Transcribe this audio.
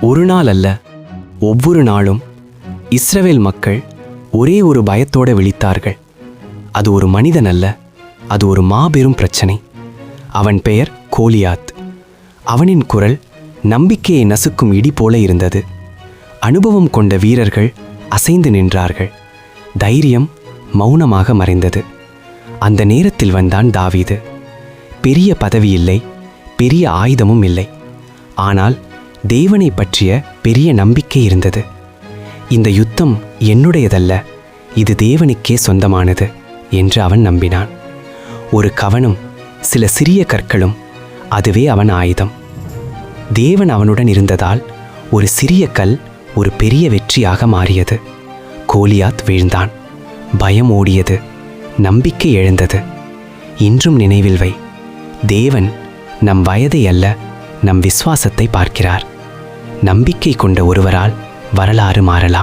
ஒரு நாள் அல்ல, ஒவ்வொரு நாளும் இஸ்ரவேல் மக்கள் ஒரே ஒரு பயத்தோடு விழித்தார்கள். அது ஒரு மனிதன் அல்ல, அது ஒரு மாபெரும் பிரச்சனை. அவன் பெயர் கோலியாத். அவனின் குரல் நம்பிக்கையை நசுக்கும் இடி போல இருந்தது. அனுபவம் கொண்ட வீரர்கள் அசைந்து நின்றார்கள். தைரியம் மௌனமாக மறைந்தது. அந்த நேரத்தில் வந்தான் தாவீது. பெரிய பதவி இல்லை, பெரிய ஆயுதமும் இல்லை. ஆனால் தேவனை பற்றிய பெரிய நம்பிக்கை இருந்தது. இந்த யுத்தம் என்னுடையதல்ல, இது தேவனுக்கே சொந்தமானது என்று அவன் நம்பினான். ஒரு கவனும் சில சிறிய கற்களும், அதுவே அவன் ஆயுதம். தேவன் அவனுடன் இருந்ததால் ஒரு சிறிய கல் ஒரு பெரிய வெற்றியாக மாறியது. கோலியாத் வீழ்ந்தான். பயம் ஓடியது, நம்பிக்கை எழுந்தது. இன்றும் நினைவில் வை, தேவன் நம் வயதை அல்ல, நம் விசுவாசத்தை பார்க்கிறார். நம்பிக்கை கொண்ட ஒருவரால் வரலாறு மாறலாம்.